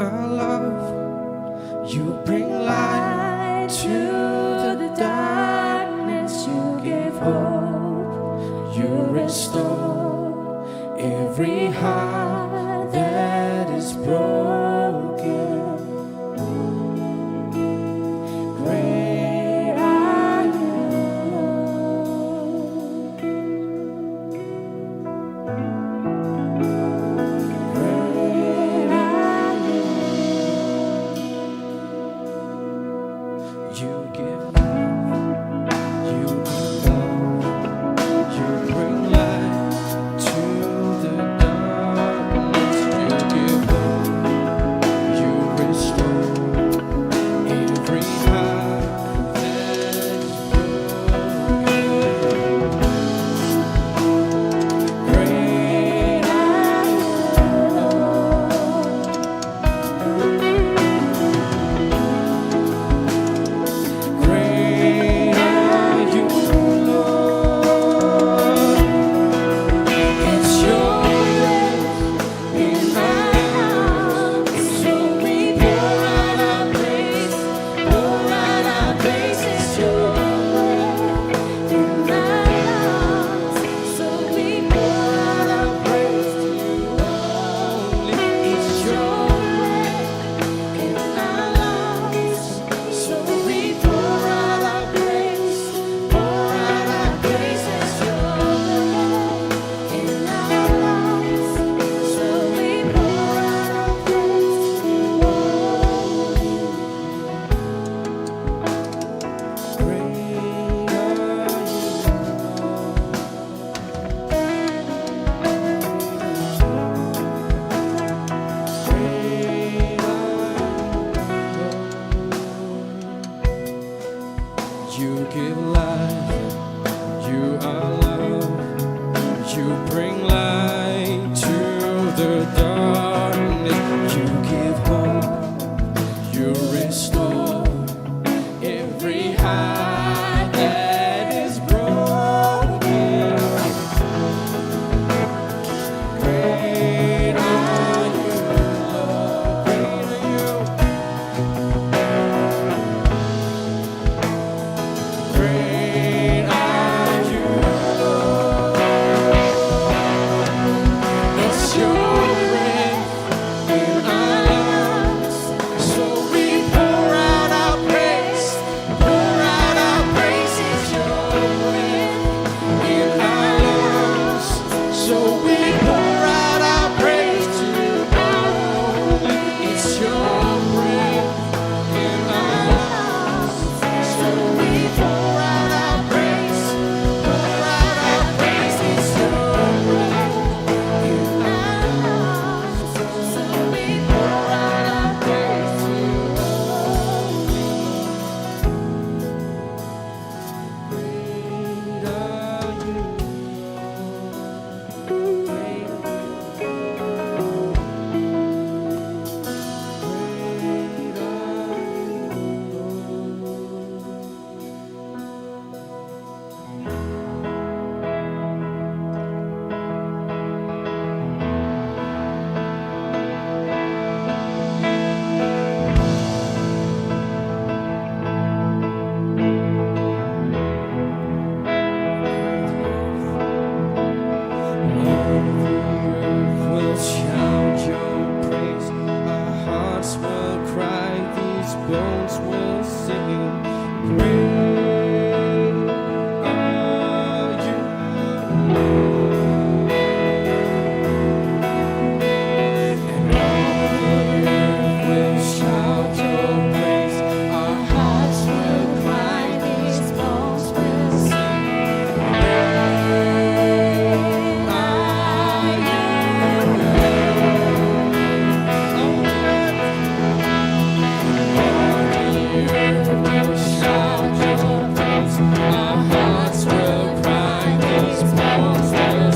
are love. You bring light to the darkness. You give hope. You restore every heart that is broken. Great are you, Lord. Great are you. You give life. You are love. You bring light to the darkness. You give hope. You restore every heart that is broken. Great are you, Lord. Great are you, Lord. It's your breath in our lungs, so we pour out our praise, pour out our praise. It's your breath in our lungs, so we pour out our praise to you only. It's your breath in our lungs, so we pour out our praise, pour out our praise. It's your breath in our lungs, so we pour out our praise to you only. Great are you, You give life, you are love, you bring light to the darkness, you give hope, you restore every heart that is broken. Great are you, Lord, great are you. Great are you, Lord. It's your breath in our lungs, so we pour out our praise, pour out our praise. It's your breath in our lungs, so we pour out our praise to you only. It's your breath in our lungs, so we pour out our praise, pour out our praise. It's your breath in our lungs, so we pour out our praise to you only. Great are you, Lord. Great are We'll shout your praise, our hearts will cry, these bones will sing. Great are you, Lord. And all the earth will shout your praise, our hearts will cry, these bones will sing. Great are you, Lord. Our hearts will cry, these bones will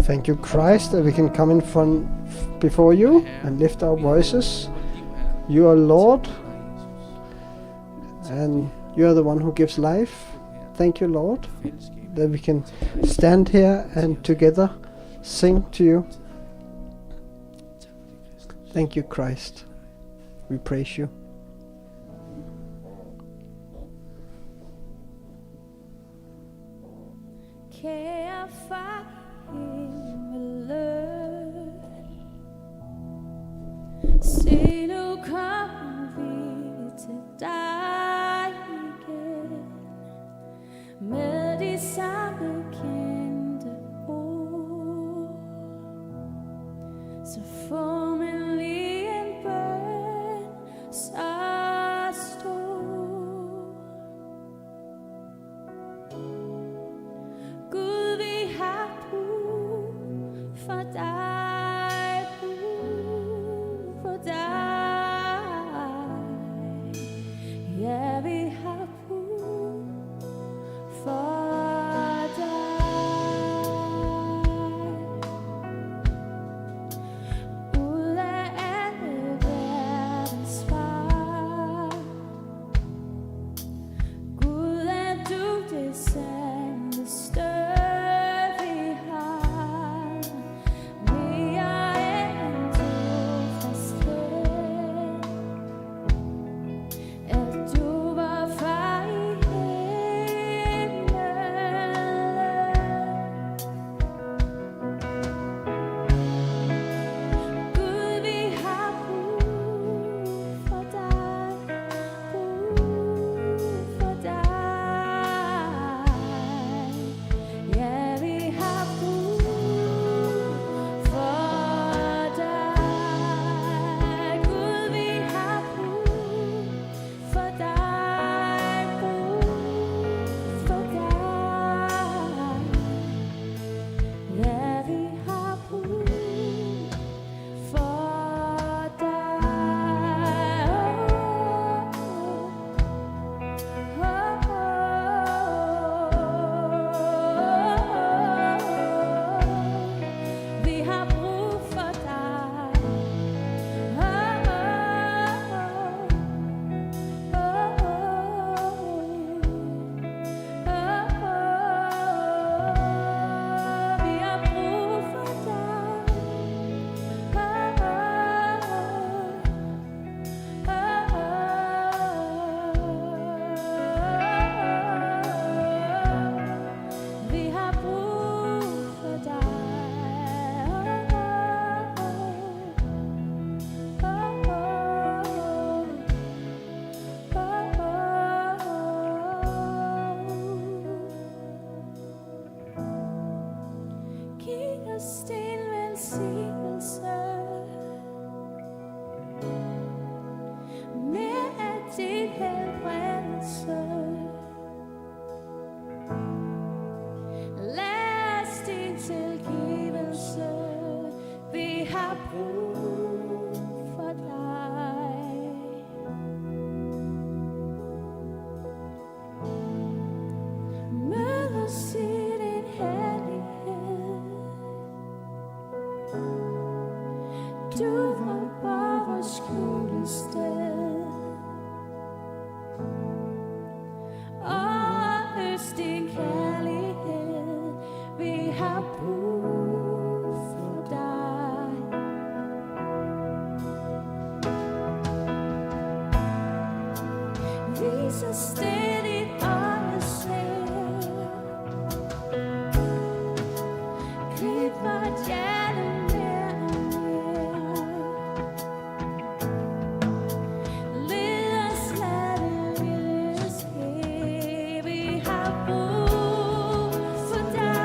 Thank you, Christ, that we can come in front before you and lift our voices. You are Lord, and you are the one who gives life. Thank you, Lord, that we can stand here and together sing to you. Thank you, Christ. We praise you. Kære far himmelen, se nu kommer vi til dig igen, med de samme kendte ord, så formelig en bøn så stor. Gud, vi har brug for dig, brug for dig. Ja, vi har brug for dig. Ud af alle verdens far, Gud, er du det sande støv, vi har. Mere end trofasthed, at du var far i himlen. Gud, vi har brug for dig, brug for dig. Ja, vi har brug for dig. Gud, vi har brug for dig, brug for dig. Ja, vi har brug for dig. Vi har brug for dig. Vi har brug for dig. Vi har brug for dig. Giv os din velsignelse, mere af din helbredelse. Lad os din tilgivelse, vi har brug for dig. Mød os i din herlighed, du var bare vores skjulested. Og øst din kærlighed, vi har brug for dig. Vis os det dit åndesvær, grib vort hjerte mere og mere. Led os, lad det vilje ske, vi har brug for dig.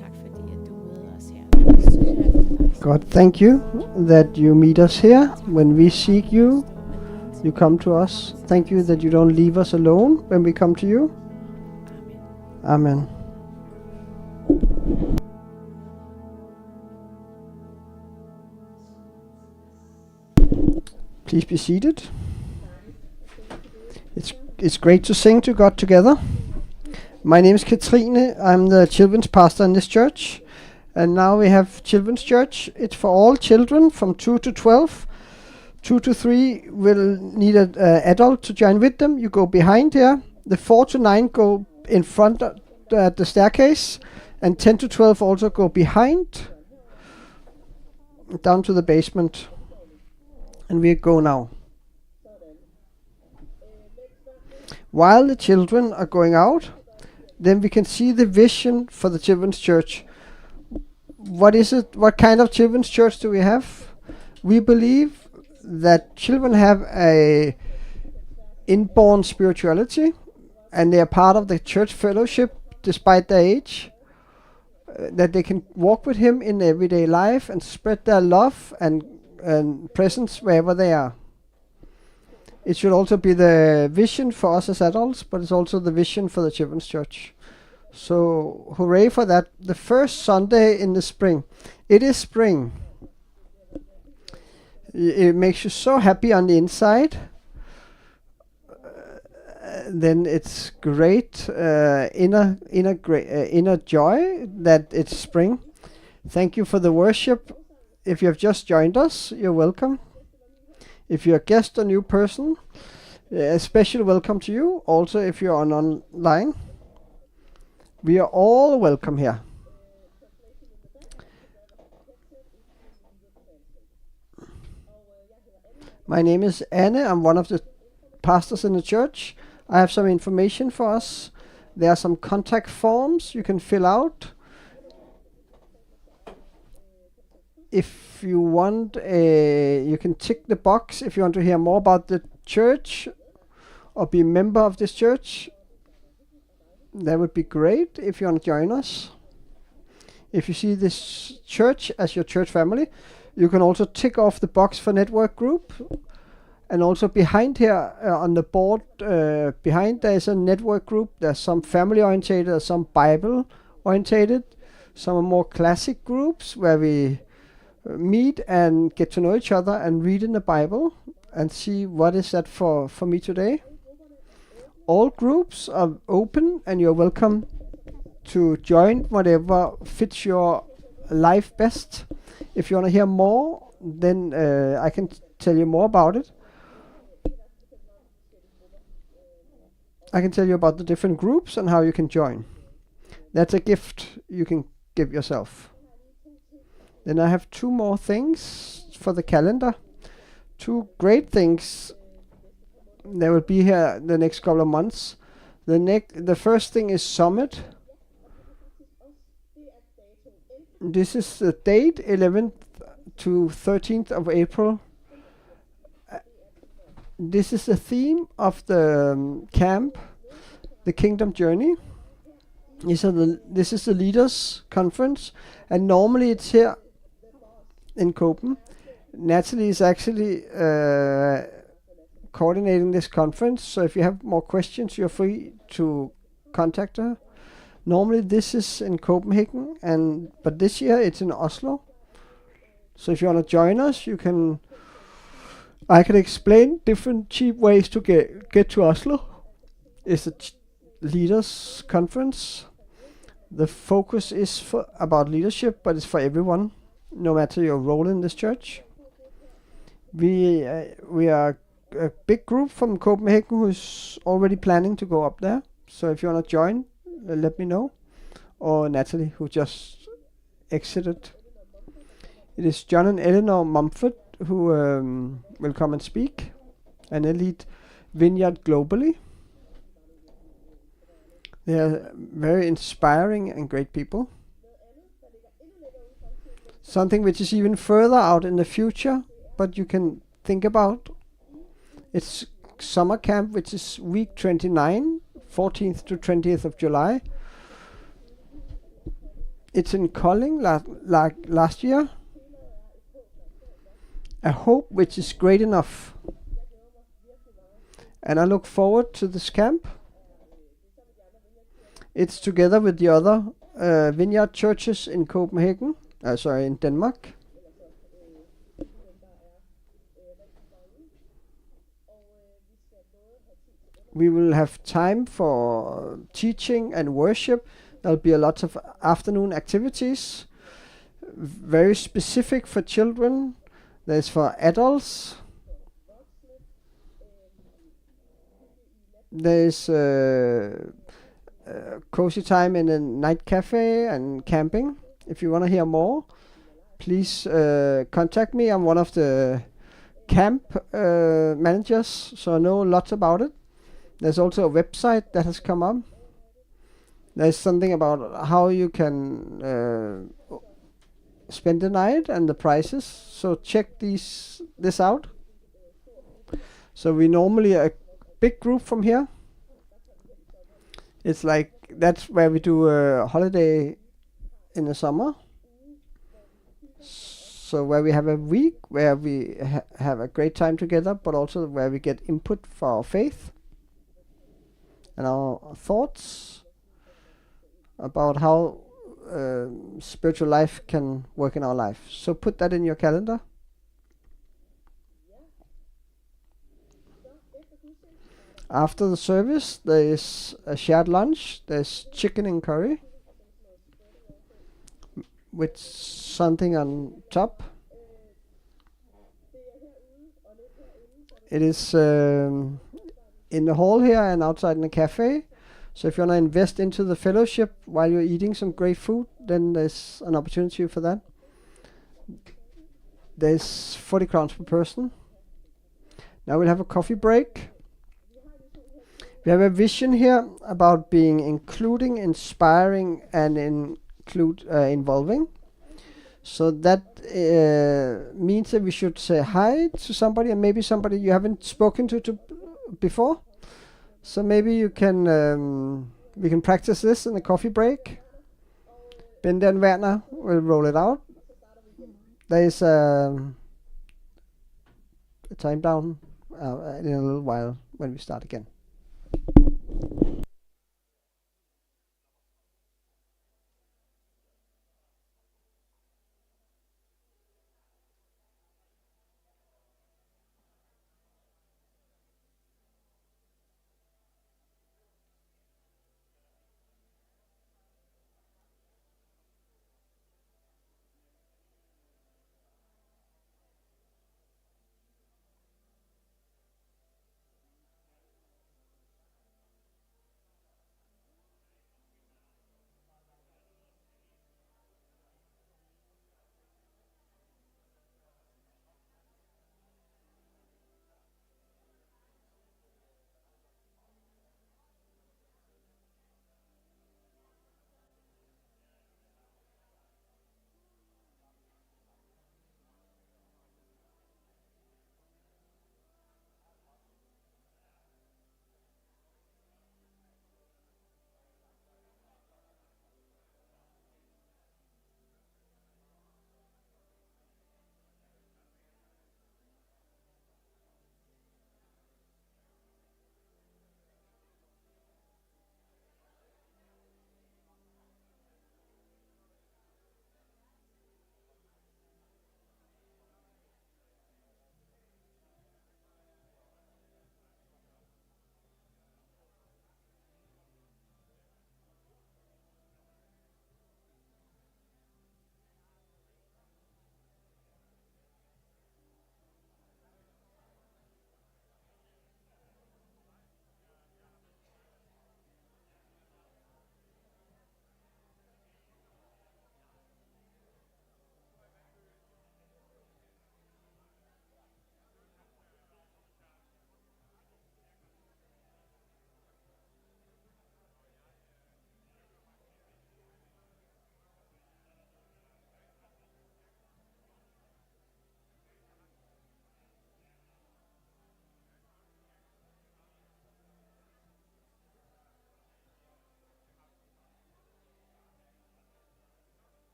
tak fordi, at du møder os her. Vi søger efter dig. God, thank you that you meet us here. When we seek you, you come to us. Thank you that you don't leave us alone when we come to you. Amen. Please be seated. It's great to sing to God together. My name is Katrine. I'm the children's pastor in this church. And now we have children's church. It's for all children from 2 to 12. 2 to 3 will need an adult to join with them. You go behind here. The 4 to 9 go in front at the staircase. And 10 to 12 also go behind, down to the basement. And we go now. While the children are going out, then we can see the vision for the children's church. What is it? What kind of children's church do we have? We believe that children have a inborn spirituality, and they are part of the church fellowship despite their age. That they can walk with Him in everyday life and spread their love and presence wherever they are. It should also be the vision for us as adults, but it's also the vision for the children's church. So hooray for that. The first Sunday in the spring. It is spring. It makes you so happy on the inside. Then it's great inner joy that it's spring. Thank you for the worship. If you have just joined us, you're welcome. If you're a guest or new person, a special welcome to you. Also, if you're online, we are all welcome here. My name is Anne. I'm one of the pastors in the church. I have some information for us. There are some contact forms you can fill out. If you want, you can tick the box if you want to hear more about the church or be a member of this church. That would be great if you want to join us. If you see this church as your church family, you can also tick off the box for network group. And also behind here on the board, behind there is a network group. There's some family orientated, some Bible orientated, some are more classic groups where we meet and get to know each other and read in the Bible and see what is that for me today. All groups are open and you're welcome to join whatever fits your life best. If you want to hear more, then I can tell you more about it. I can tell you about the different groups and how you can join. That's a gift you can give yourself. Then I have 2 more things for the calendar. 2 great things. They will be here the next couple of months. The first thing is Summit. This is the date, 11th to 13th of April. This is the theme of the camp, the Kingdom Journey. This is the Leaders Conference, and normally it's here in Copenhagen. Natalie is actually coordinating this conference, so if you have more questions, you're free to contact her. Normally this is in Copenhagen, but this year it's in Oslo. So if you want to join us, I can explain different cheap ways to get to Oslo. It's a leaders conference. The focus is about leadership, but it's for everyone, no matter your role in this church. We are a big group from Copenhagen who's already planning to go up there. So if you want to join, let me know. Or Natalie, who just exited. It is John and Eleanor Mumford who will come and speak, and they lead Vineyard globally. They are very inspiring and great people. Something which is even further out in the future, but you can think about. It's summer camp, which is week 29, 14th to 20th of July. It's in Kolding, like last year. A hope which is great enough. And I look forward to this camp. It's together with the other vineyard churches in Copenhagen, in Denmark. We will have time for teaching and worship. There'll be a lot of afternoon activities, very specific for children. There's for adults. There's cozy time in a night cafe and camping. If you want to hear more, please contact me. I'm one of the camp managers, so I know lots about it. There's also a website that has come up. There's something about how you can spend the night and the prices. So check this out. So we normally a big group from here. It's like that's where we do a holiday in the summer. So where we have a week where we have a great time together, but also where we get input for our faith and our thoughts about how spiritual life can work in our life. So put that in your calendar. After the service, there is a shared lunch. There's chicken and curry with something on top. It is in the hall here and outside in the cafe. So if you want to invest into the fellowship while you're eating some great food, then there's an opportunity for that. There's 40 crowns per person. Now we'll have a coffee break. We have a vision here about being including, inspiring, and involving. So that means that we should say hi to somebody, and maybe somebody you haven't spoken to before. So maybe you can we can practice this in the coffee break. Bente and Werner will roll it out. There is a time down in a little while when we start again.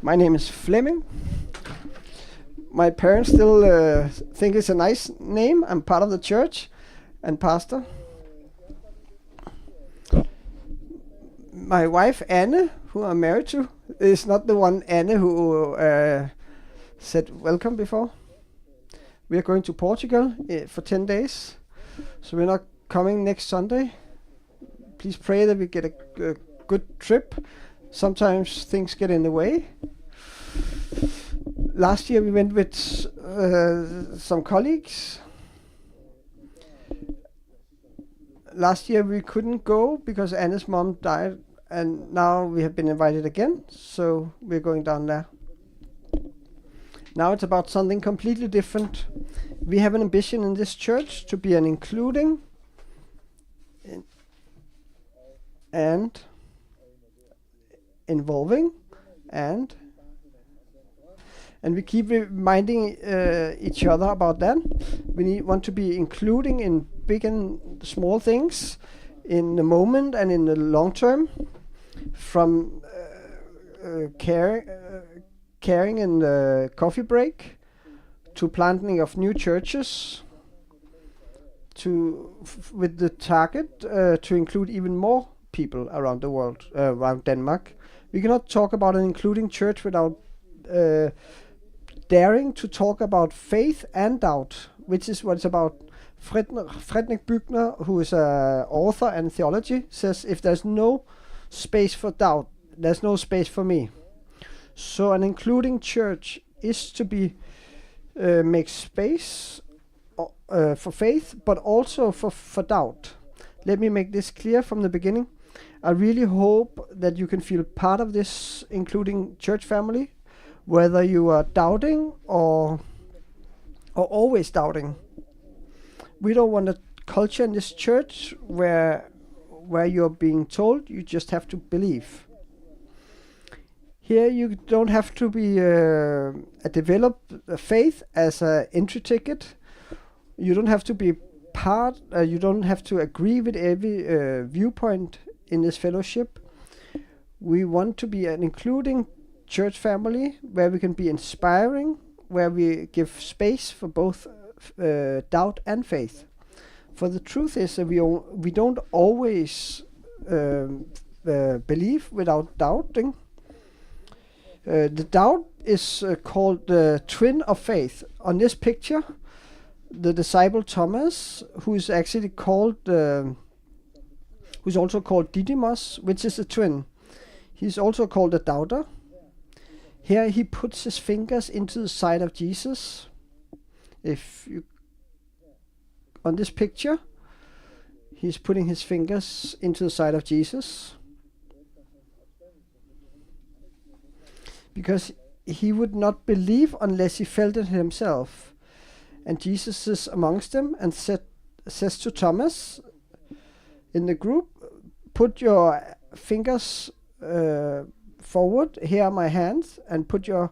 My name is Flemming. My parents still think it's a nice name. I'm part of the church and pastor. My wife Anne, who I'm married to, is not the one Anne who said welcome before. We are going to Portugal for 10 days, so we're not coming next Sunday. Please pray that we get a good trip. Sometimes things get in the way. Last year we went with some colleagues. Last year we couldn't go because Anne's mom died, and now we have been invited again, so we're going down there. Now it's about something completely different. We have an ambition in this church to be an including and involving and we keep reminding each other about that. We want to be including in big and small things, in the moment and in the long term, from caring in the coffee break to planting of new churches, with the target to include even more people around the world, around Denmark. We cannot talk about an including church without daring to talk about faith and doubt, which is what it's about. Frederiksberg Büchner, who is an author and theology, says if there's no space for doubt, there's no space for me. So an including church is to be make space for faith, but also for doubt. Let me make this clear from the beginning. I really hope that you can feel part of this including church family, whether you are doubting or always doubting. We don't want a culture in this church where you're being told you just have to believe. Here you don't have to be develop a faith as an entry ticket. You don't have to be part. You don't have to agree with every viewpoint in this fellowship. We want to be an including church family where we can be inspiring, where we give space for both doubt and faith. For the truth is that we don't always believe without doubting. The doubt is called the twin of faith. On this picture, the disciple Thomas, who is actually called, who's also called Didymus, which is a twin. He's also called a doubter. Here he puts his fingers into the side of Jesus. On this picture, he's putting his fingers into the side of Jesus, because he would not believe unless he felt it himself. And Jesus is amongst them and says to Thomas in the group, put your fingers forward, here are my hands, and put your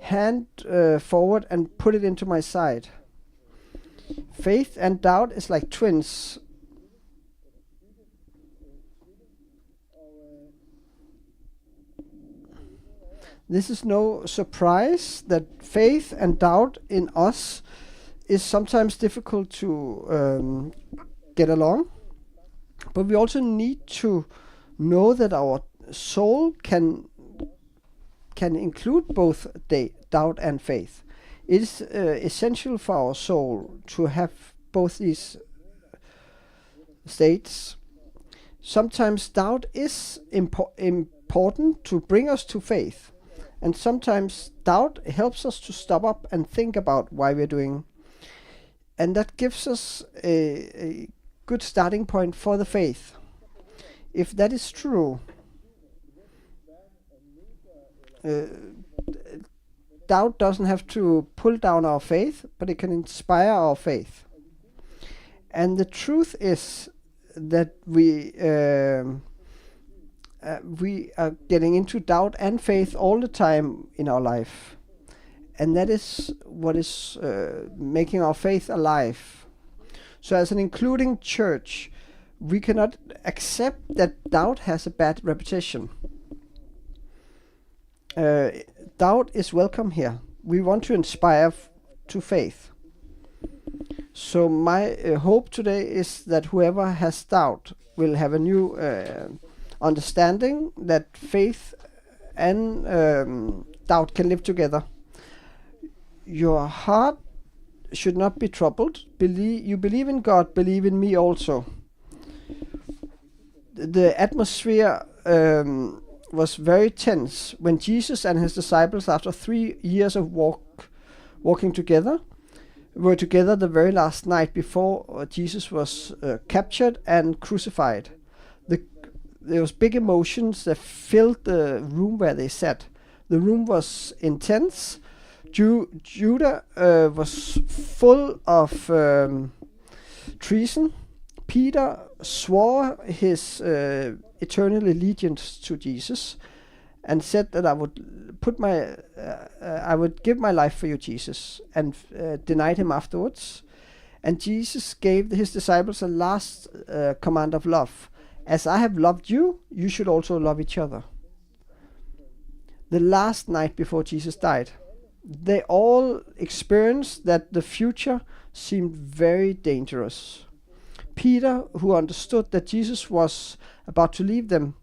hand forward and put it into my side. Faith and doubt is like twins. This is no surprise that faith and doubt in us is sometimes difficult to get along, but we also need to know that our soul can include both doubt and faith. It is essential for our soul to have both these states. Sometimes doubt is important to bring us to faith, and sometimes doubt helps us to stop up and think about why we're doing, and that gives us a good starting point for the faith. If that is true, doubt doesn't have to pull down our faith, but it can inspire our faith. And the truth is that we are getting into doubt and faith all the time in our life, and that is what is making our faith alive. So as an including church, we cannot accept that doubt has a bad reputation. doubt is welcome here. We want to inspire to faith. So my hope today is that whoever has doubt will have a new understanding that faith and doubt can live together. Your heart should not be troubled. You believe in God, believe in me also. The atmosphere was very tense when Jesus and his disciples, after 3 years of walking together, were together the very last night before Jesus was captured and crucified. There was big emotions that filled the room where they sat. The room was intense. Judah was full of treason. Peter swore his eternal allegiance to Jesus and said that I would give my life for you, Jesus, and denied him afterwards. And Jesus gave his disciples a last command of love. As I have loved you, you should also love each other. The last night before Jesus died, they all experienced that the future seemed very dangerous. Peter, who understood that Jesus was about to leave them,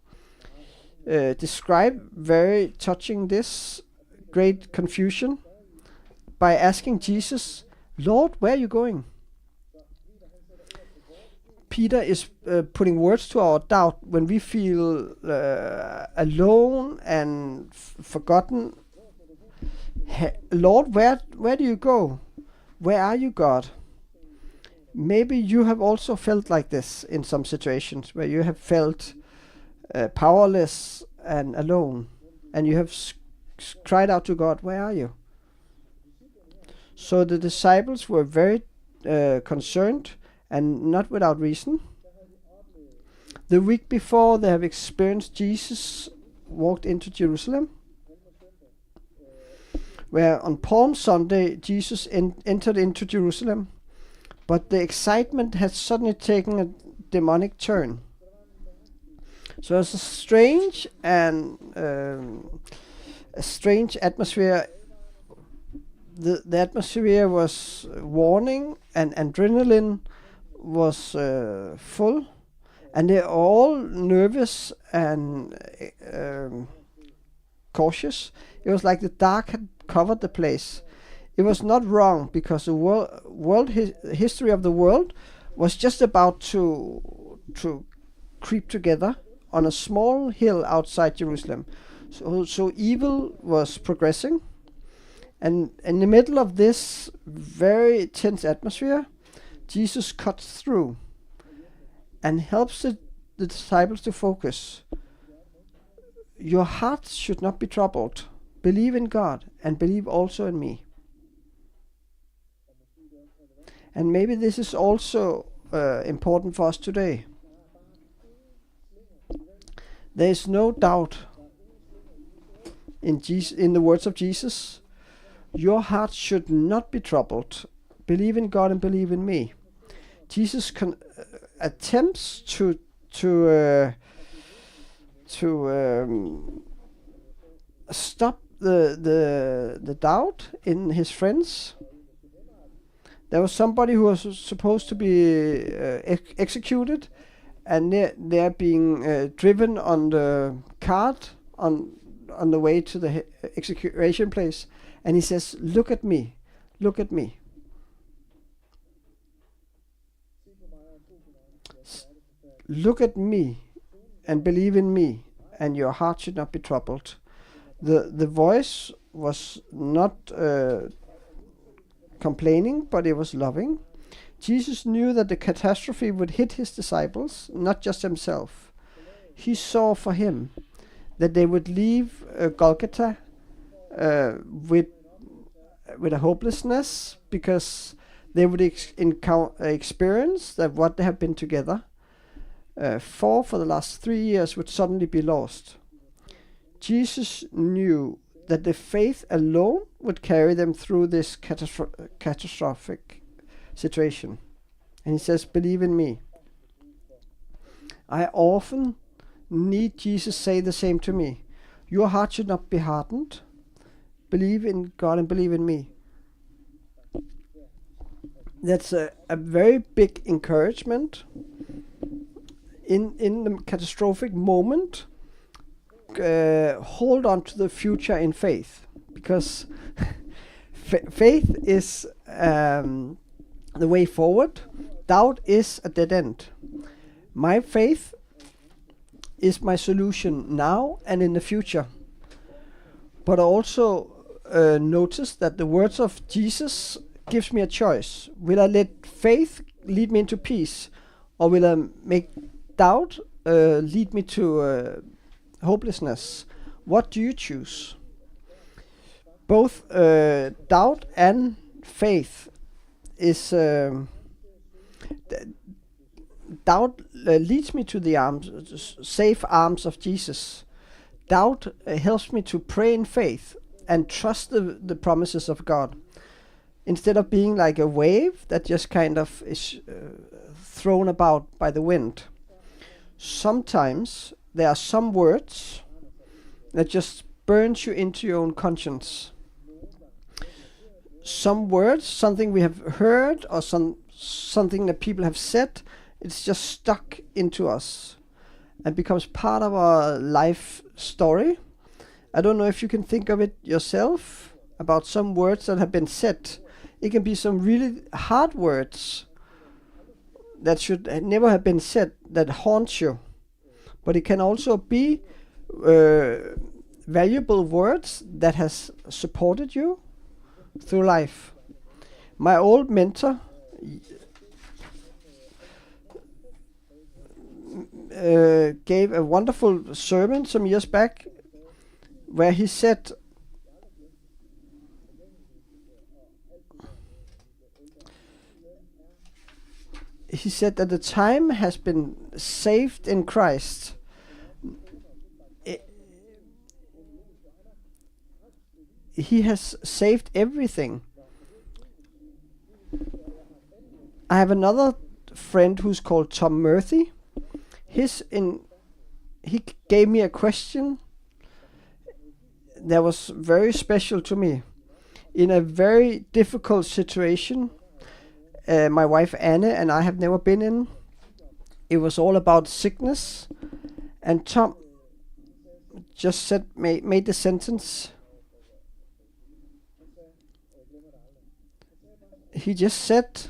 described very touching this great confusion by asking Jesus, "Lord, where are you going?" Peter is putting words to our doubt when we feel alone and forgotten. Lord, where do you go? Where are you, God? Maybe you have also felt like this in some situations where you have felt powerless and alone, and you have cried out to God, "Where are you?" So the disciples were very concerned, and not without reason. The week before, they have experienced Jesus walked into Jerusalem, where on Palm Sunday Jesus entered into Jerusalem, but the excitement had suddenly taken a demonic turn. So it's a strange atmosphere. The atmosphere was warning, and adrenaline was full, and they're all nervous and cautious. It was like the dark had covered the place. It was not wrong, because the history of the world was just about to creep together on a small hill outside Jerusalem. So evil was progressing, and in the middle of this very tense atmosphere, Jesus cuts through and helps the disciples to focus. Your hearts should not be troubled. Believe in God and believe also in me. And maybe this is also important for us today. There is no doubt in the words of Jesus. Your heart should not be troubled. Believe in God and believe in me. Jesus attempts to stop the doubt in his friends. There was somebody who was supposed to be executed, and they're being driven on the cart on the way to the execution place, and he says, "Look at me, look at me." Look at me and believe in me, and your heart should not be troubled. The voice was not complaining, but it was loving. Jesus knew that the catastrophe would hit his disciples, not just himself. He saw for him that they would leave Golgotha with a hopelessness, because they would experience that what they have been together for the last 3 years would suddenly be lost. Jesus knew that the faith alone would carry them through this catastrophic situation. And he says, "Believe in me." I often need Jesus say the same to me. Your heart should not be hardened. believe in God and believe in me. That's a very big encouragement in the catastrophic moment. Hold on to the future in faith, because faith is the way forward. Doubt is a dead end. My faith is my solution now and in the future. But I also notice that the words of Jesus gives me a choice. Will I let faith lead me into peace, or will I make doubt lead me to hopelessness? What do you choose? Both doubt and faith is doubt leads me to the safe arms of Jesus. Doubt helps me to pray in faith and trust the promises of God, instead of being like a wave that just kind of is thrown about by the wind. Sometimes there are some words that just burns you into your own conscience. Some words, something we have heard, or something that people have said, it's just stuck into us and becomes part of our life story. I don't know if you can think of it yourself, about some words that have been said. It can be some really hard words that should never have been said, that haunts you. But it can also be valuable words that has supported you through life. My old mentor gave a wonderful sermon some years back, where he said, that the time has been saved in Christ. He has saved everything. I have another friend who's called Tom Murphy. He gave me a question that was very special to me. In a very difficult situation, my wife Anne and I have never been in. It was all about sickness, and Tom just said, made the sentence. He just said,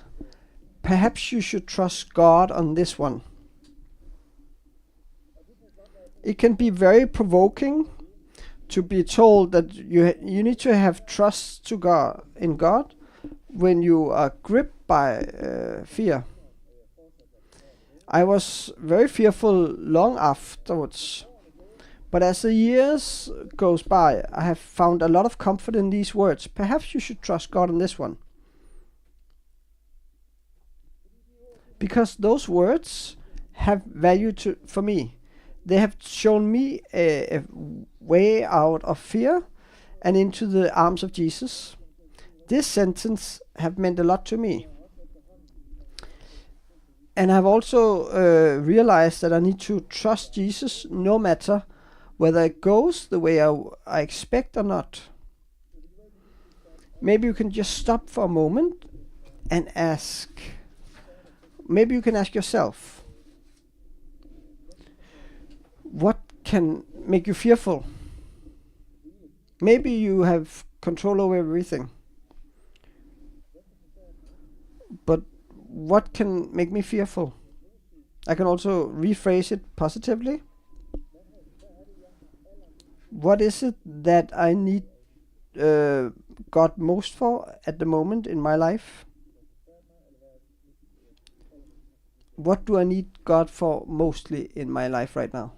perhaps you should trust God on this one. It can be very provoking to be told that you need to have trust to God in God when you are gripped by fear. I was very fearful long afterwards, but as the years goes by, I have found a lot of comfort in these words. Perhaps you should trust God on this one. Because those words have value for me. They have shown me a way out of fear and into the arms of Jesus. This sentence have meant a lot to me. And I've also realized that I need to trust Jesus no matter whether it goes the way I expect or not. Maybe you can just stop for a moment and ask. Maybe you can ask yourself, what can make you fearful? Maybe you have control over everything. But what can make me fearful? I can also rephrase it positively. What is it that I need God most for at the moment in my life? What do I need God for mostly in my life right now?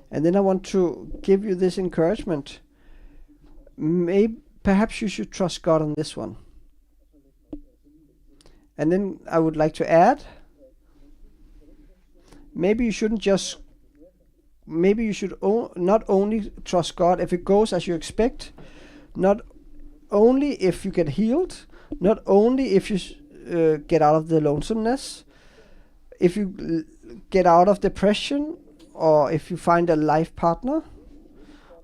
And then I want to give you this encouragement. Perhaps you should trust God on this one. And then I would like to add, maybe you should not only trust God if it goes as you expect, not only if you get healed, not only if you get out of the lonesomeness, if you get out of depression, or if you find a life partner,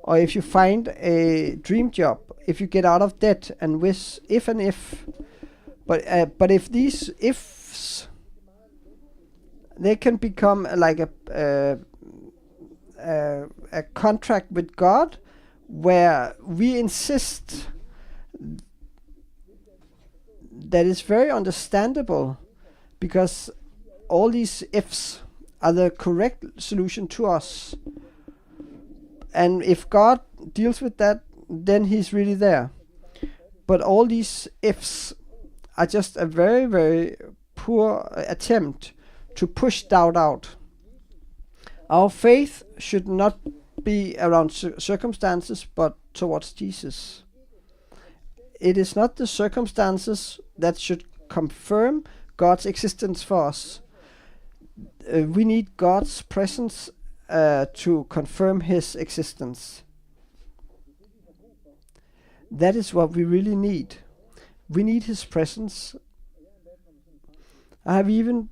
or if you find a dream job, if you get out of debt, and with if and if. But if these ifs, they can become like a contract with God, where we insist that is very understandable, because all these ifs are the correct solution to us. And if God deals with that, then he's really there. But all these ifs are just a very, very poor attempt to push doubt out. Our faith should not be around circumstances, but towards Jesus. It is not the circumstances that should confirm God's existence for us. We need God's presence to confirm his existence. That is what we really need. We need his presence. I have even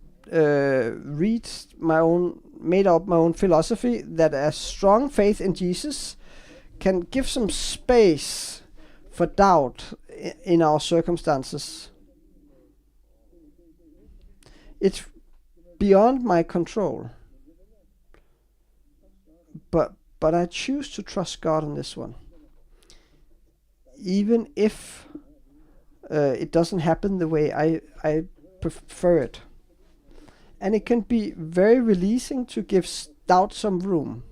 made up my own philosophy that a strong faith in Jesus can give some space for doubt in our circumstances. It's beyond my control. But I choose to trust God on this one. Even if it doesn't happen the way I prefer it. And it can be very releasing to give doubt some room.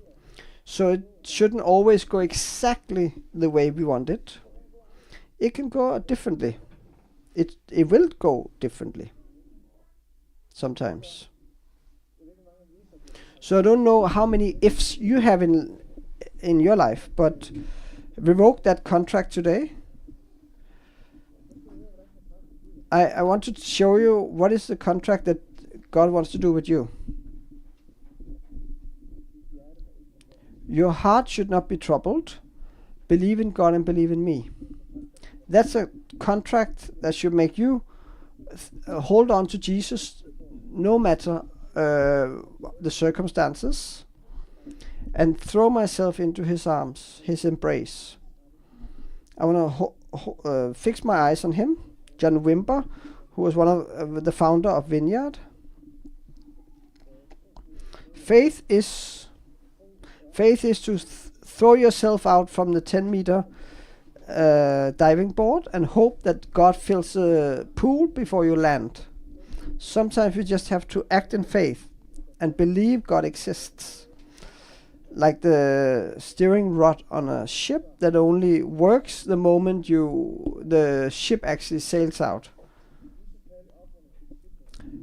So it shouldn't always go exactly the way we want it. It can go differently. It will go differently. Sometimes. So I don't know how many ifs you have in your life, but revoke that contract today. I want to show you what is the contract that God wants to do with you. Your heart should not be troubled. Believe in God and believe in me. That's a contract that should make you hold on to Jesus no matter the circumstances, and throw myself into his arms, his embrace. I want to fix my eyes on him. John Wimber, who was one of the founder of Vineyard. Faith is to throw yourself out from the 10-meter diving board and hope that God fills the pool before you land. Sometimes you just have to act in faith and believe God exists. Like the steering rod on a ship that only works the moment the ship actually sails out.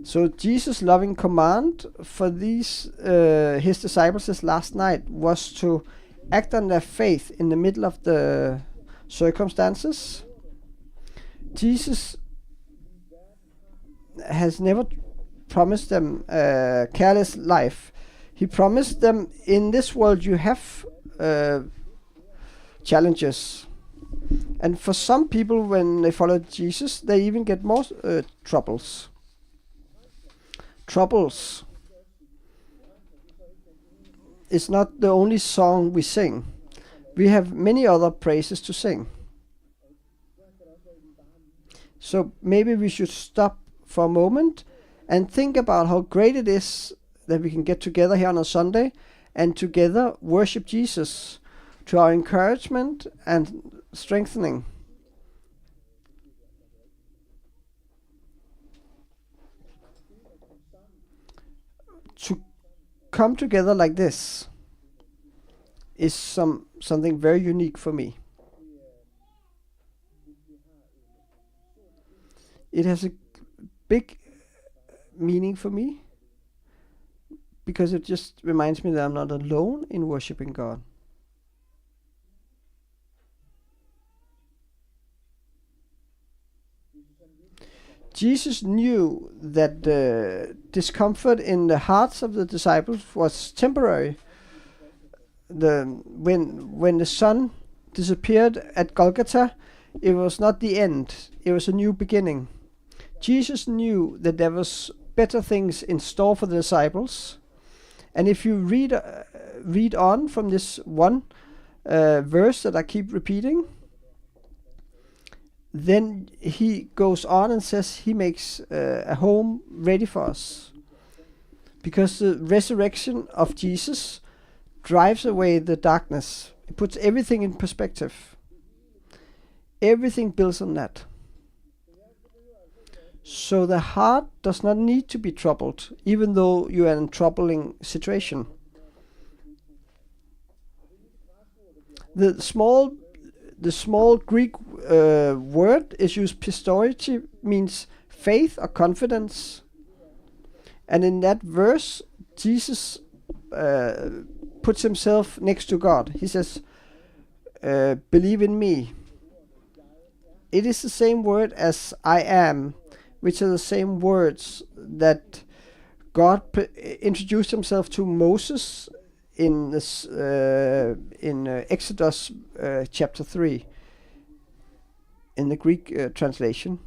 So Jesus' loving command for his disciples last night was to act on their faith in the middle of the circumstances. Jesus has never promised them a careless life. He promised them, in this world you have challenges. And for some people, when they follow Jesus, they even get more troubles. Troubles is not the only song we sing. We have many other praises to sing. So maybe we should stop for a moment and think about how great it is that we can get together here on a Sunday and together worship Jesus to our encouragement and strengthening. To come together like this is something very unique for me. It has a big meaning for me, because it just reminds me that I'm not alone in worshiping God. Jesus knew that the discomfort in the hearts of the disciples was temporary. When the sun disappeared at Golgotha, it was not the end, it was a new beginning. Jesus knew that there was better things in store for the disciples. And if you read on from this one verse that I keep repeating, then he goes on and says he makes a home ready for us. Because the resurrection of Jesus drives away the darkness. It puts everything in perspective. Everything builds on that. So the heart does not need to be troubled, even though you are in a troubling situation. The small Greek word is used, pistority, means faith or confidence. And in that verse, Jesus puts himself next to God. He says, believe in me. It is the same word as I am, which are the same words that God introduced himself to Moses in this in Exodus chapter 3 in the Greek translation.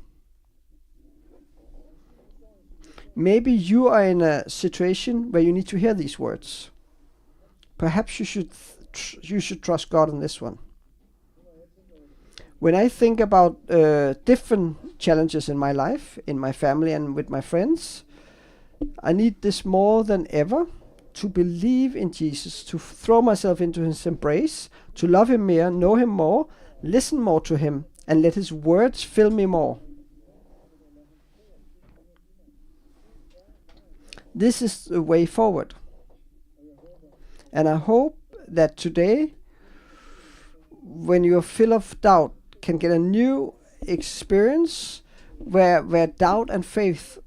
Maybe you are in a situation where you need to hear these words. Perhaps you should trust God in this one. When I think about different challenges in my life, in my family and with my friends, I need this more than ever, to believe in Jesus, to throw myself into his embrace, to love him more, know him more, listen more to him, and let his words fill me more. This is the way forward. And I hope that today, when you're full of doubt, can get a new experience where doubt and faith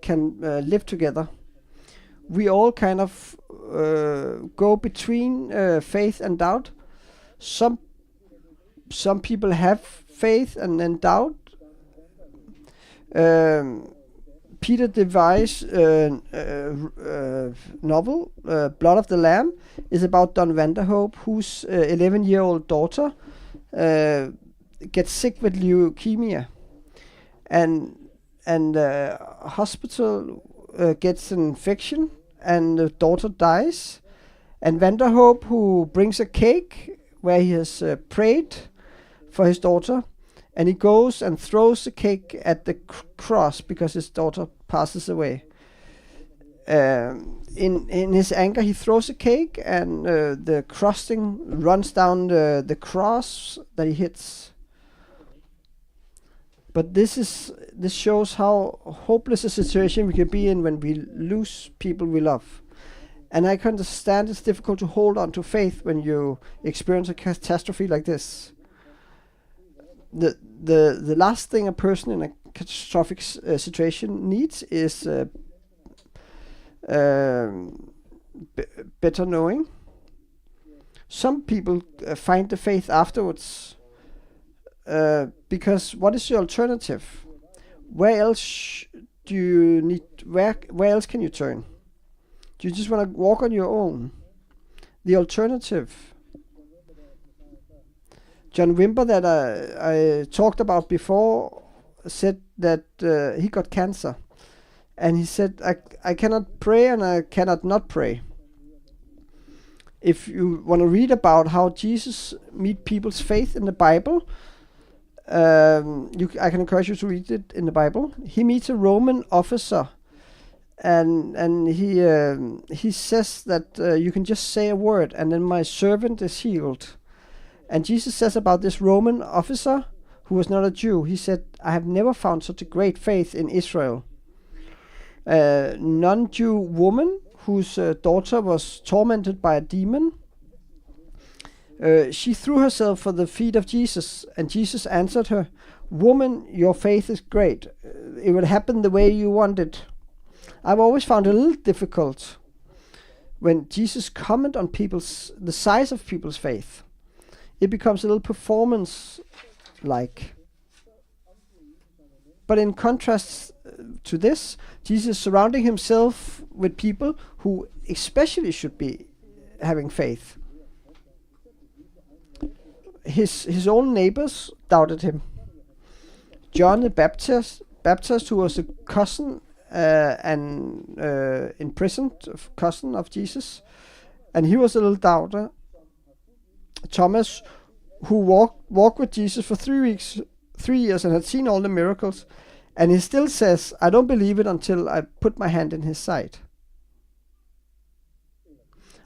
can live together. We all kind of go between faith and doubt. Some people have faith and then doubt. Peter Devi's novel, Blood of the Lamb, is about Don Vanderhoop, whose 11-year-old daughter gets sick with leukemia, and hospital gets an infection, and the daughter dies. And Vanderhoop, who brings a cake where he has prayed for his daughter, and he goes and throws the cake at the cross because his daughter passes away. In his anger, he throws a cake, and the frosting runs down the cross that he hits. But this shows how hopeless a situation we can be in when we lose people we love. And I can understand it's difficult to hold on to faith when you experience a catastrophe like this. The last thing a person in a catastrophic situation needs is better knowing. Some people find the faith afterwards, because what is the alternative? Where else do you need? Where else can you turn? Do you just want to walk on your own? The alternative. John Wimber, that I talked about before, said that he got cancer, and he said, I cannot pray and I cannot not pray. If you want to read about how Jesus meet people's faith in the Bible, I can encourage you to read it in the Bible. He meets a Roman officer, and he says that you can just say a word and then my servant is healed. And Jesus says about this Roman officer, who was not a Jew, he said, I have never found such a great faith in Israel. A non-Jew woman whose daughter was tormented by a demon, she threw herself for the feet of Jesus, and Jesus answered her, Woman, your faith is great. It will happen the way you want it. I've always found it a little difficult when Jesus commented on the size of people's faith. It becomes a little performance-like. But in contrast to this, Jesus is surrounding himself with people who especially should be having faith. His own neighbors doubted him. John the Baptist, who was a cousin and imprisoned cousin of Jesus, and he was a little doubter. Thomas, who walked with Jesus for 3 years, and had seen all the miracles, and he still says, "I don't believe it until I put my hand in his side."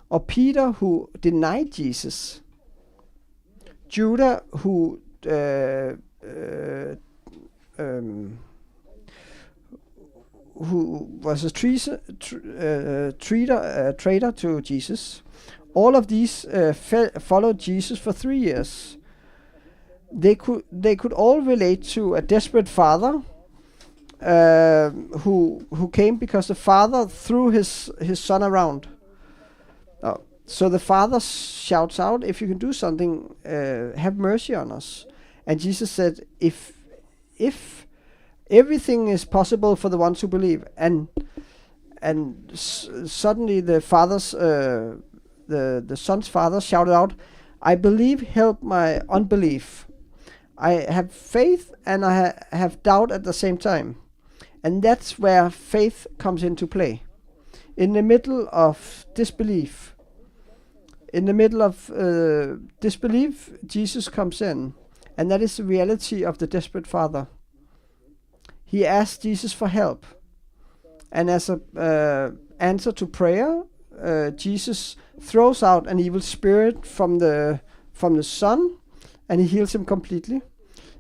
Or Peter, who denied Jesus. Judah, who was a traitor to Jesus. All of these followed Jesus for 3 years. They could all relate to a desperate father who came because the father threw his son around. So the father shouts out, "If you can do something, have mercy on us." And Jesus said, if everything is possible for the ones who believe, and suddenly the son's father shouted out, "I believe, help my unbelief. I have faith and I have doubt at the same time." And that's where faith comes into play. In the middle of disbelief, Jesus comes in, and that is the reality of the desperate father. He asked Jesus for help, and as a answer to prayer, Jesus throws out an evil spirit from the son, and he heals him completely.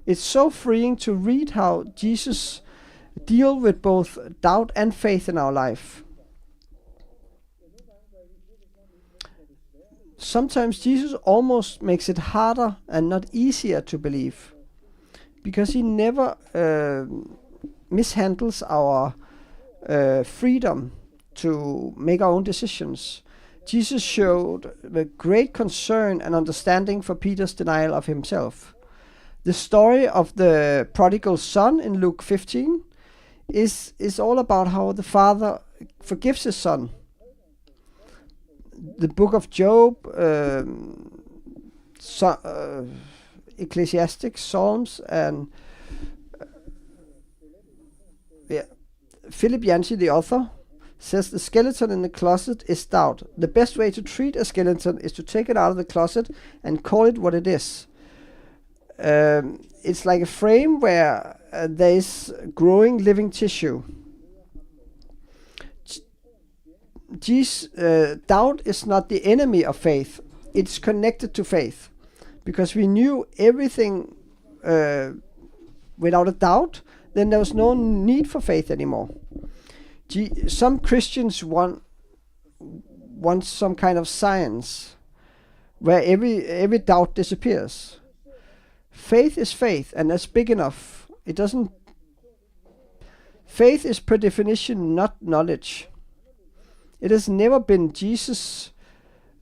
It's so freeing to read how Jesus deals with both doubt and faith in our life. Sometimes Jesus almost makes it harder and not easier to believe, because he never mishandles our freedom to make our own decisions. Jesus showed the great concern and understanding for Peter's denial of himself. The story of the prodigal son in Luke 15 is all about how the father forgives his son. The book of Job, Ecclesiastes, Psalms, and Philip Yancey, the author, says the skeleton in the closet is doubt. The best way to treat a skeleton is to take it out of the closet and call it what it is. It's like a frame where there is growing living tissue. Doubt is not the enemy of faith. It's connected to faith. Because we knew everything without a doubt, then there was no need for faith anymore. Some Christians want some kind of science where every doubt disappears. Faith is faith, and that's big enough. Faith is per definition not knowledge. It has never been Jesus'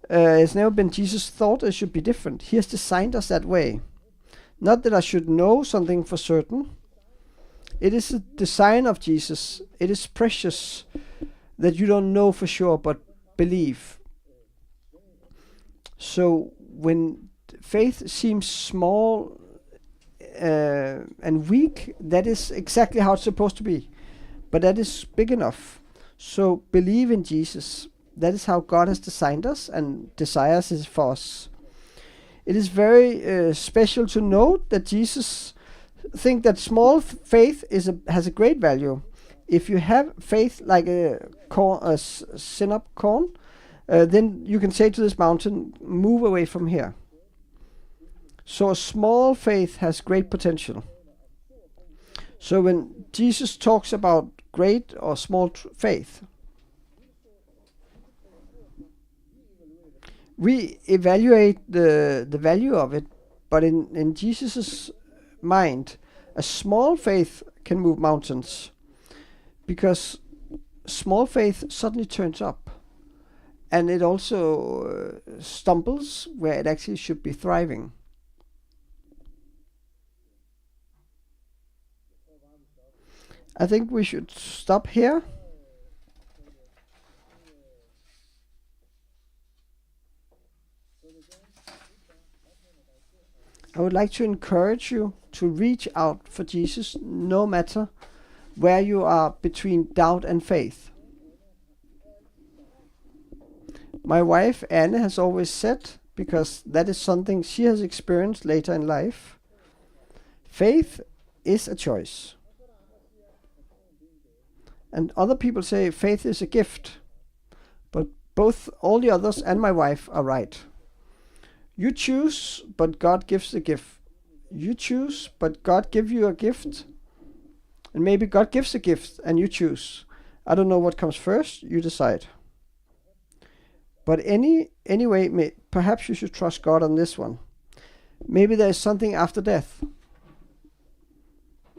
thought it should be different. He has designed us that way. Not that I should know something for certain. It is the design of Jesus. It is precious that you don't know for sure, but believe. So when faith seems small and weak, that is exactly how it's supposed to be. But that is big enough. So believe in Jesus. That is how God has designed us and desires it for us. It is very special to note that Jesus think that small faith has a great value. If you have faith like a synap corn, then you can say to this mountain, "Move away from here." So a small faith has great potential. So when Jesus talks about great or small faith, we evaluate the value of it, but in Jesus' mind, a small faith can move mountains, because small faith suddenly turns up, and it also stumbles where it actually should be thriving. I think we should stop here. I would like to encourage you to reach out for Jesus, no matter where you are between doubt and faith. My wife Anne has always said because that is something she has experienced later in life. Faith is a choice. And other people say faith is a gift. But both all the others and my wife are right. You choose, but God gives the gift. You choose, but God gives you a gift. And maybe God gives a gift and you choose. I don't know what comes first, you decide. But anyway, perhaps you should trust God on this one. Maybe there is something after death.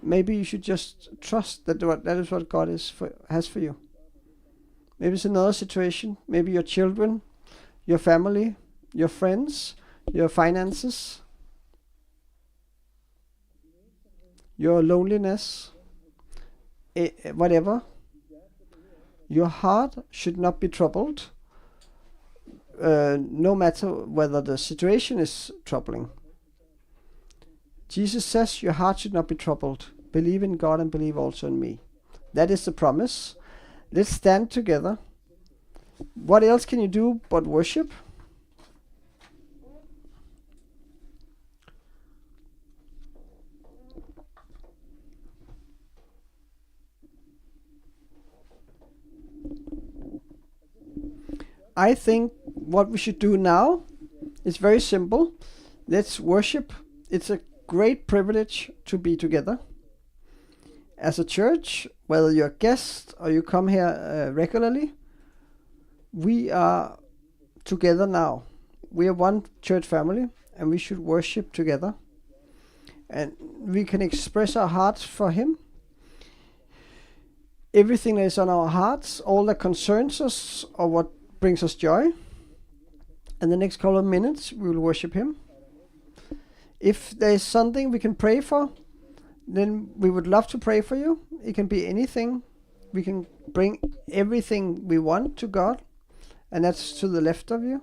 Maybe you should just trust that is what God has for you. Maybe it's another situation. Maybe your children, your family, your friends, your finances, your loneliness, whatever. Your heart should not be troubled, no matter whether the situation is troubling. Jesus says your heart should not be troubled. Believe in God and believe also in me. That is the promise. Let's stand together. What else can you do but worship? I think what we should do now is very simple. Let's worship. It's a great privilege to be together. As a church, whether you're a guest or you come here regularly, we are together now. We are one church family and we should worship together. And we can express our hearts for Him. Everything that is on our hearts, all that concerns us or what brings us joy. And the next couple of minutes we will worship Him. If there is something we can pray for, then we would love to pray for you. It can be anything. We can bring everything we want to God, and that's to the left of you.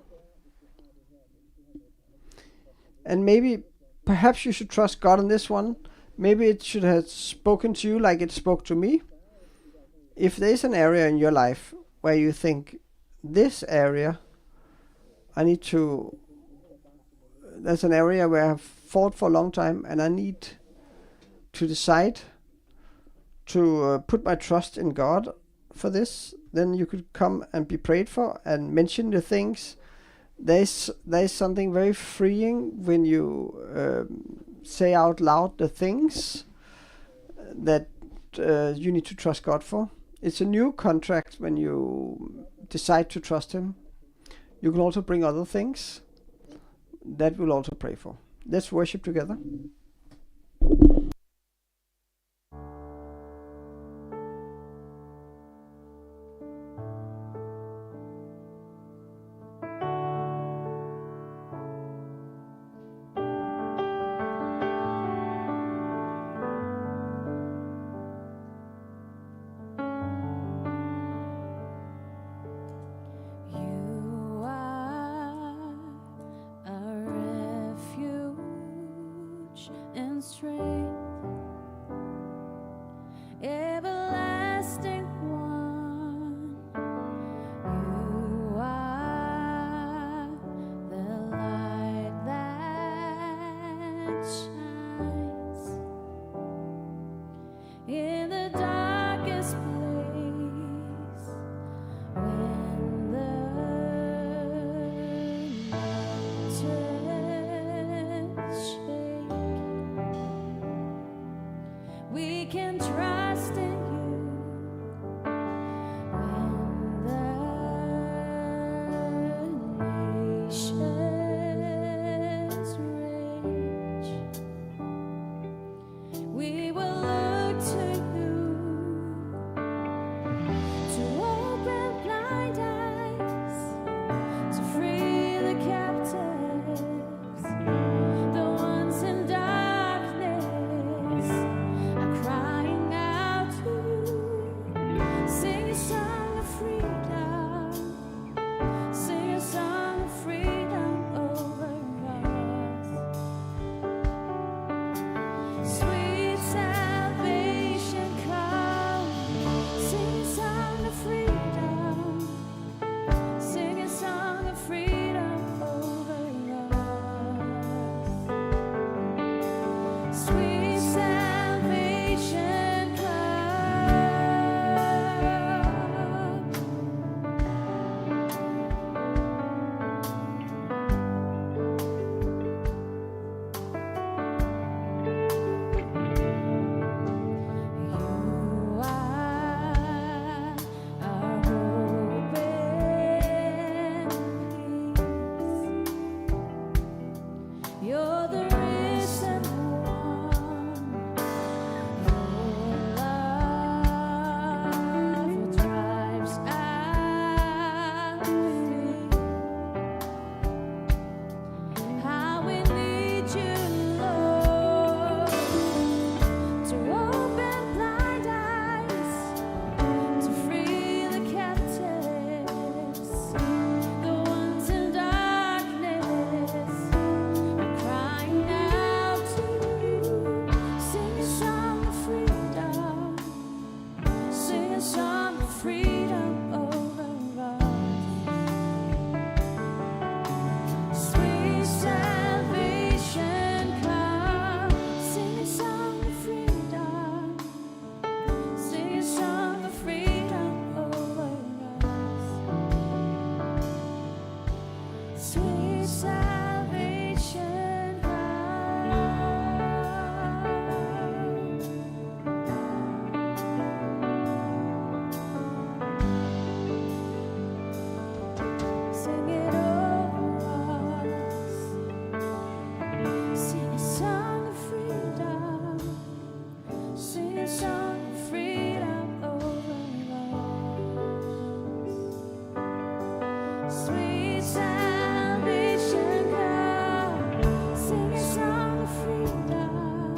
And perhaps you should trust God on this one. Maybe it should have spoken to you like it spoke to me. If there is an area in your life where you think, this area, that's an area where I have fought for a long time and I need to decide to put my trust in God for this, then you could come and be prayed for and mention the things. There's something very freeing when you say out loud the things that you need to trust God for. It's a new contract when you decide to trust Him. You can also bring other things that we'll also pray for. Let's worship together. You are a refuge and strength, everlasting one. You are the light that shines in the darkest place. When the mountains shake, Sweet salvation come, sing a song of freedom,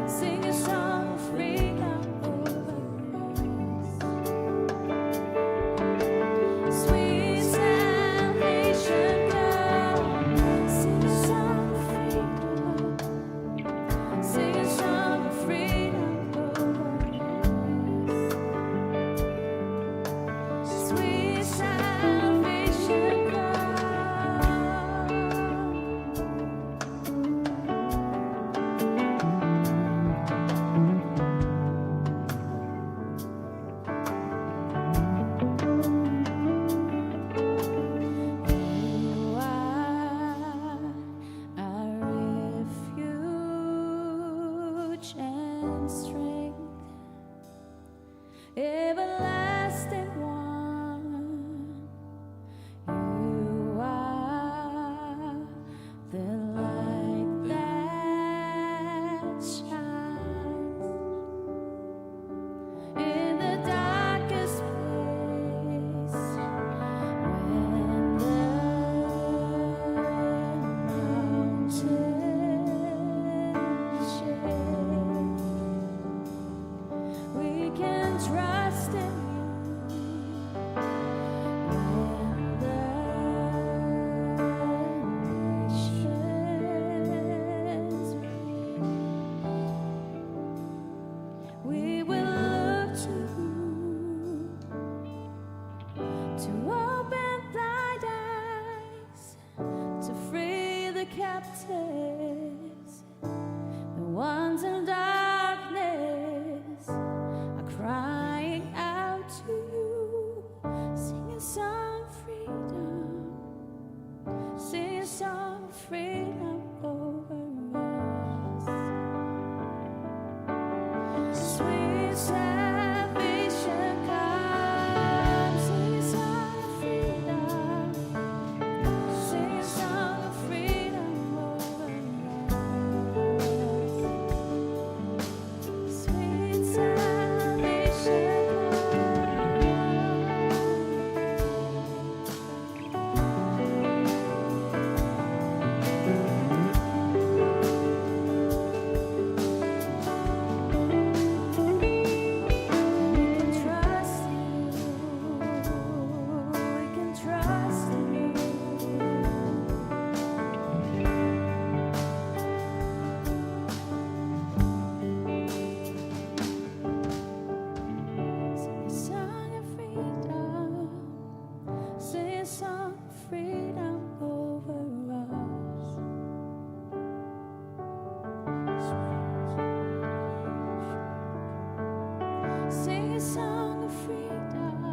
sing a song of freedom over us. Sweet salvation come, sing a song of freedom, sing a song of freedom over us. Sweet salvation come. You are our refuge and strength, everlasting one. You are the light that shines in the darkest place. When the mountains shake, we can trust in you. When the nations weep, we will look to you to open thine eyes, to free the captives. The ones in darkness are crying out to you. Sing a song of freedom, sing a song of freedom over us. Sweet salvation come, sing a song of freedom, sing a song of freedom over us. Sweet salvation we can trust in you, we can trust in you. Sing a song of freedom, sing a song of freedom over us. Sing a song of freedom,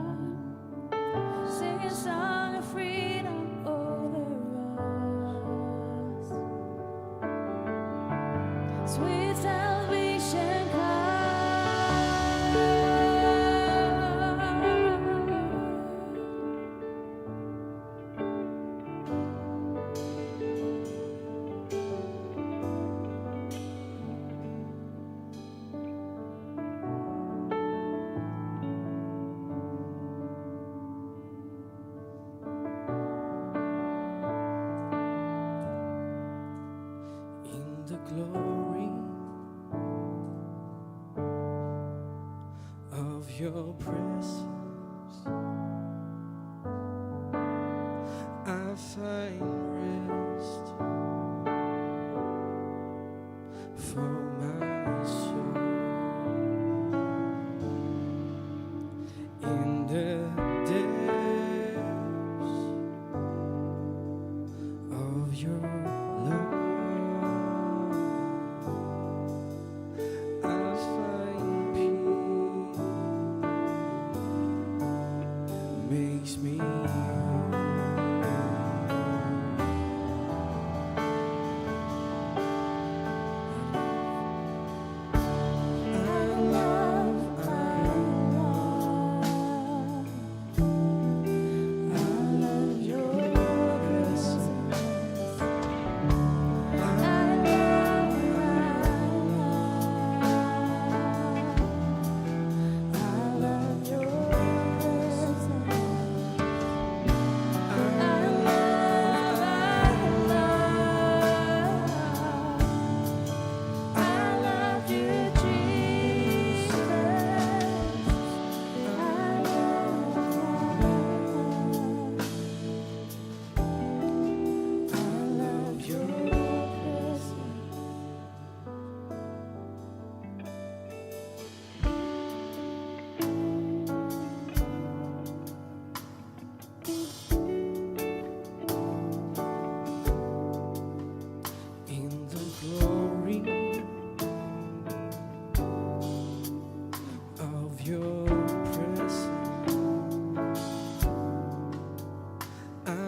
sing a song of freedom over us. Sweet salvation come. In the glory of your presence, I find rest for my soul. In the depths of your love, I find peace, makes me whole.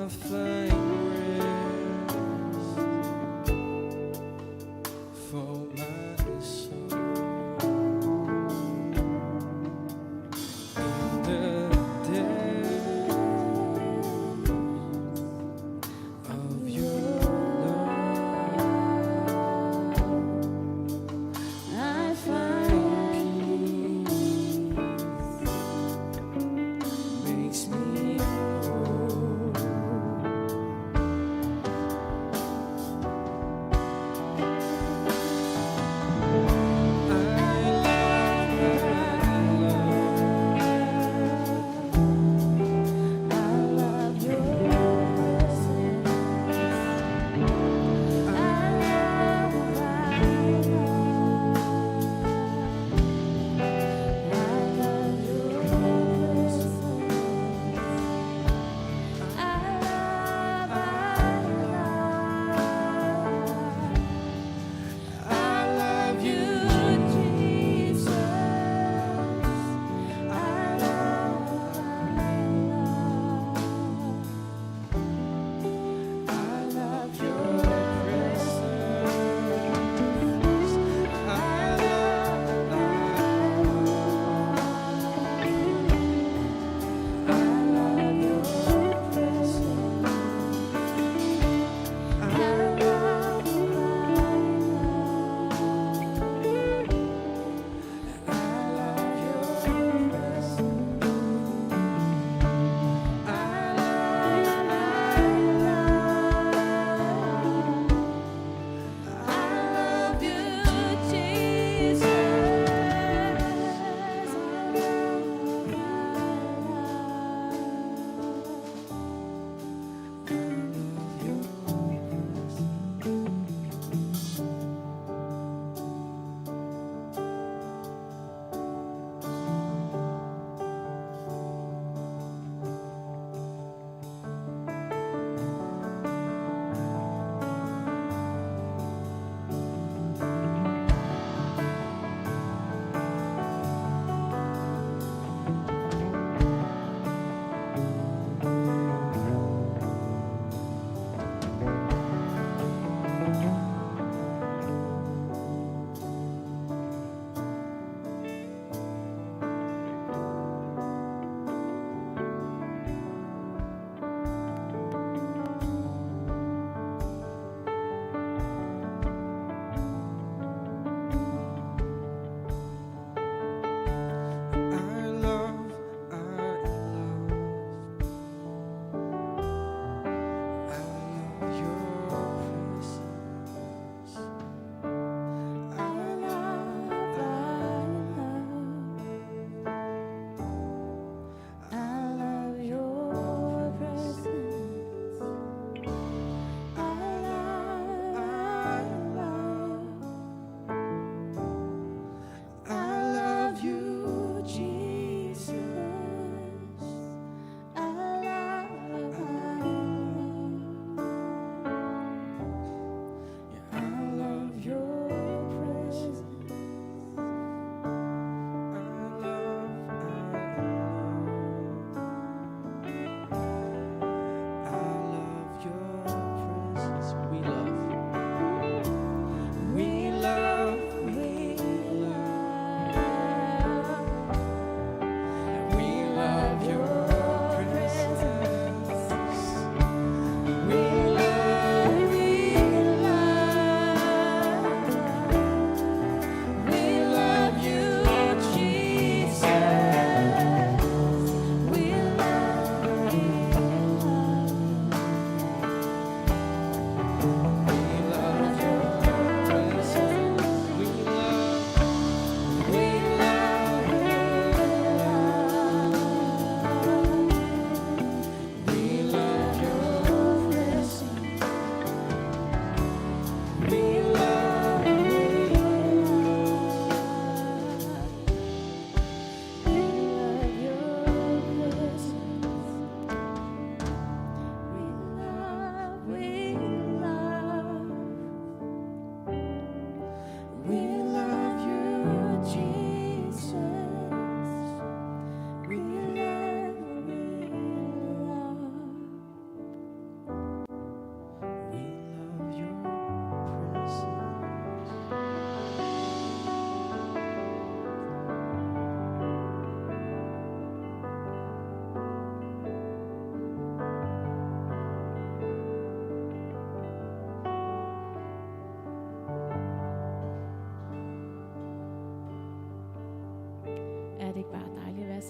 I find rest for my soul. In the depths of your love, I find makes me whole.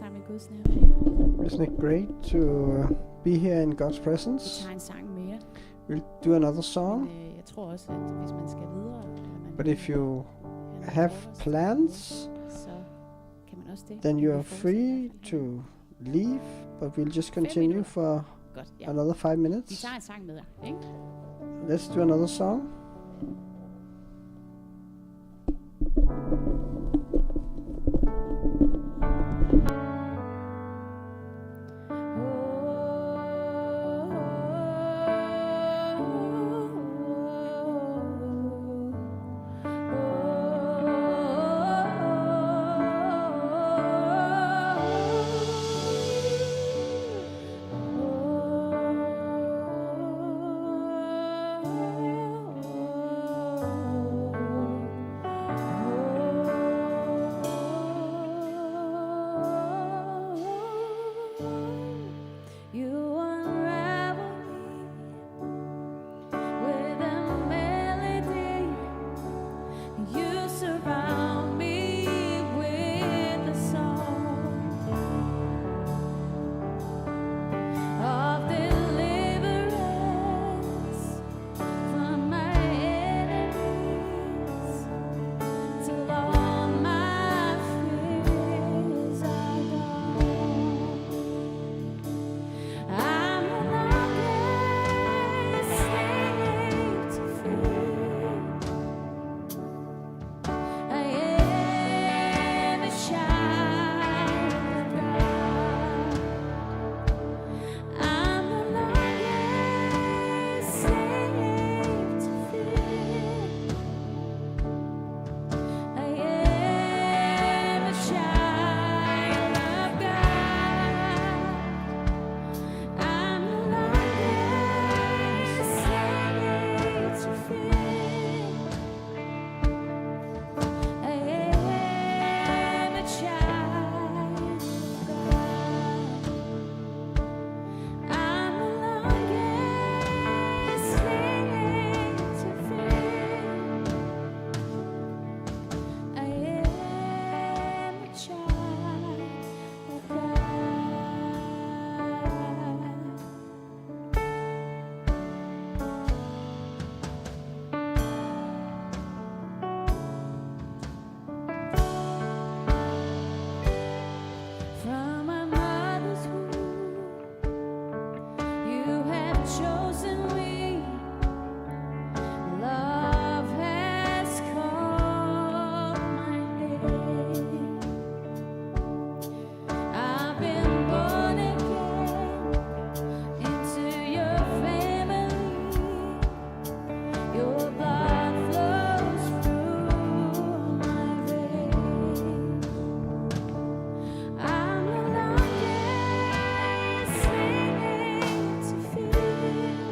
sammen i Guds nærvær. Isn't it great to be here in God's Vi presence? tager en sang mere. We'll do another song, Men jeg tror også, at hvis man skal videre, eller man but if you have nogle have frokost, plans, så kan man også det. then Vi you are fortsætter i free hvert fald her. to leave, but we'll just continue minutter. for Godt, ja. another 5 Vi minutes. tager en sang med, ikke? Let's do another song. You unravel me with a melody. You surround me with a song of deliverance from my enemies, till all my fears are gone. I'm no longer slave to fear. I am a child of God. I'm no longer slave to fear. I am a child of God. I'm no longer slave to fear. I am a child of God. I'm no longer slave to fear. I am a child of God. From my mother's womb, you have chosen me. Love has called my name. I've been born again into your family. Your blood flows through my veins. I'm no longer slave to fear.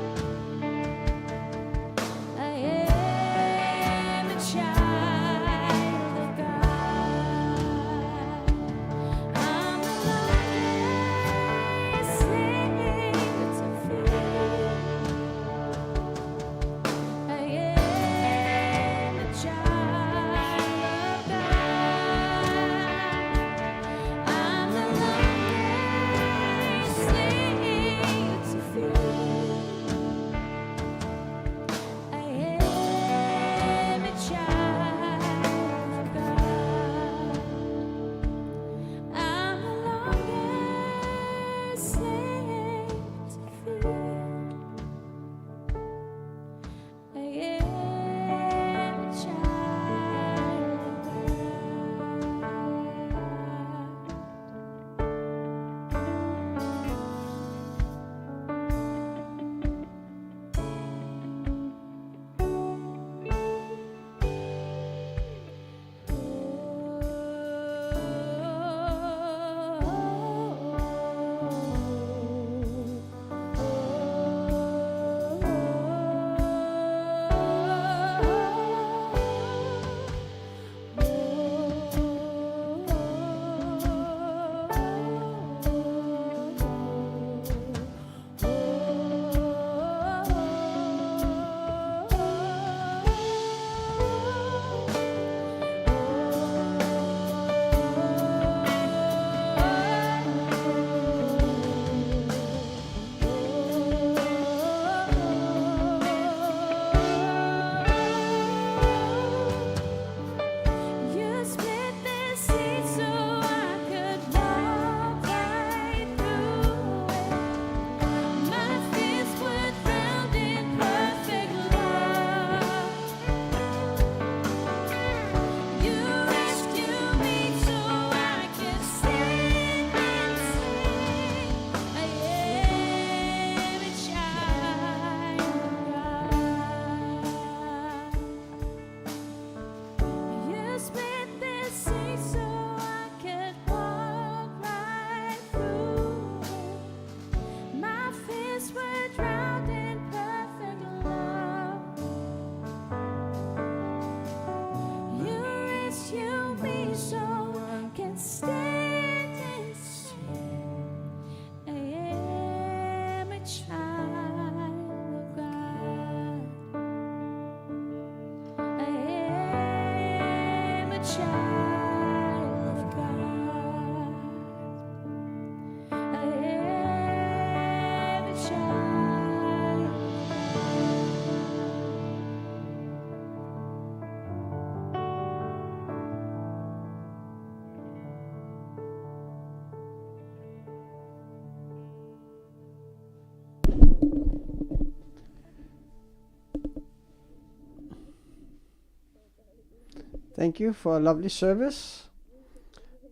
Thank you for a lovely service.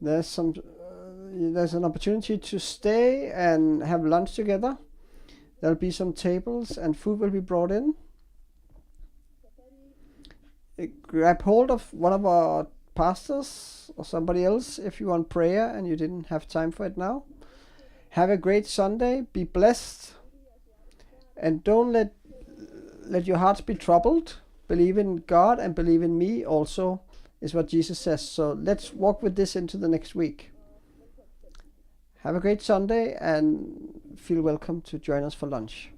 There's an opportunity to stay and have lunch together. There'll be some tables and food will be brought in. Grab hold of one of our pastors or somebody else if you want prayer and you didn't have time for it now. Have a great Sunday. Be blessed. And don't let your hearts be troubled. Believe in God and believe in me also, is what Jesus says. So let's walk with this into the next week. Have a great Sunday and feel welcome to join us for lunch.